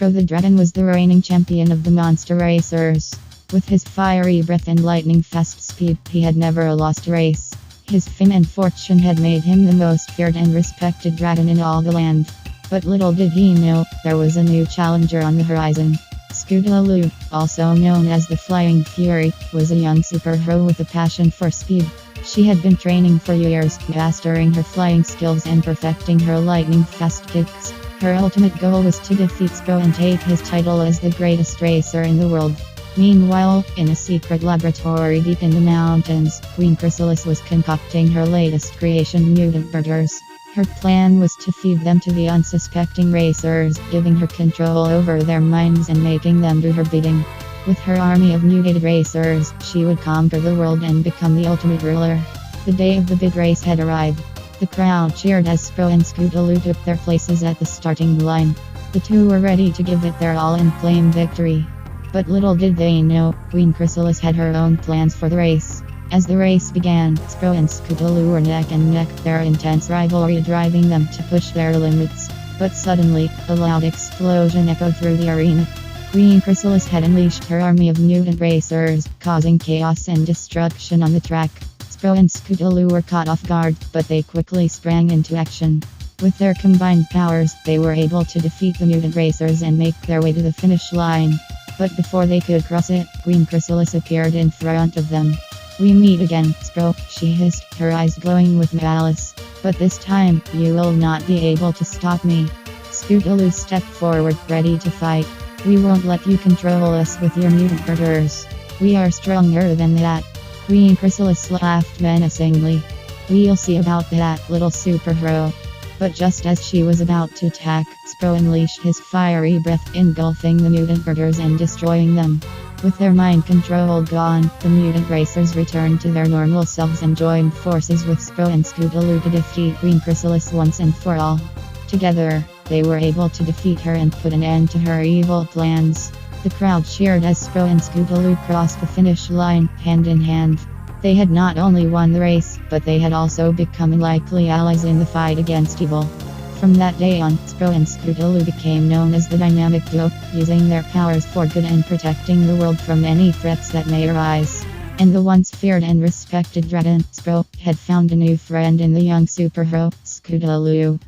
Spyro the Dragon was the reigning champion of the monster racers. With his fiery breath and lightning-fast speed, he had never lost a race. His fame and fortune had made him the most feared and respected dragon in all the land. But little did he know, there was a new challenger on the horizon. Scootaloo, also known as the Flying Fury, was a young superhero with a passion for speed. She had been training for years, mastering her flying skills and perfecting her lightning-fast kicks. Her ultimate goal was to defeat Spyro and take his title as the greatest racer in the world. Meanwhile, in a secret laboratory deep in the mountains, Queen Chrysalis was concocting her latest creation, mutant burgers. Her plan was to feed them to the unsuspecting racers, giving her control over their minds and making them do her bidding. With her army of mutated racers, she would conquer the world and become the ultimate ruler. The day of the big race had arrived. The crowd cheered as Spyro and Scootaloo took their places at the starting line. The two were ready to give it their all and claim victory. But little did they know, Queen Chrysalis had her own plans for the race. As the race began, Spyro and Scootaloo were neck and neck, their intense rivalry driving them to push their limits. But suddenly, a loud explosion echoed through the arena. Queen Chrysalis had unleashed her army of mutant racers, causing chaos and destruction on the track. Spyro and Scootaloo were caught off guard, but they quickly sprang into action. With their combined powers, they were able to defeat the mutant racers and make their way to the finish line. But before they could cross it, Queen Chrysalis appeared in front of them. "We meet again, Spyro," she hissed, her eyes glowing with malice. "But this time, you will not be able to stop me." Scootaloo stepped forward, ready to fight. "We won't let you control us with your mutant burgers. We are stronger than that." Queen Chrysalis laughed menacingly. "We'll see about that, little superhero." But just as she was about to attack, Spyro unleashed his fiery breath, engulfing the mutant burgers and destroying them. With their mind control gone, the mutant racers returned to their normal selves and joined forces with Spyro and Scootaloo to defeat Queen Chrysalis once and for all. Together, they were able to defeat her and put an end to her evil plans. The crowd cheered as Spyro and Scootaloo crossed the finish line, hand in hand. They had not only won the race, but they had also become unlikely allies in the fight against evil. From that day on, Spyro and Scootaloo became known as the dynamic duo, using their powers for good and protecting the world from any threats that may arise. And the once feared and respected dragon, Spyro, had found a new friend in the young superhero, Scootaloo.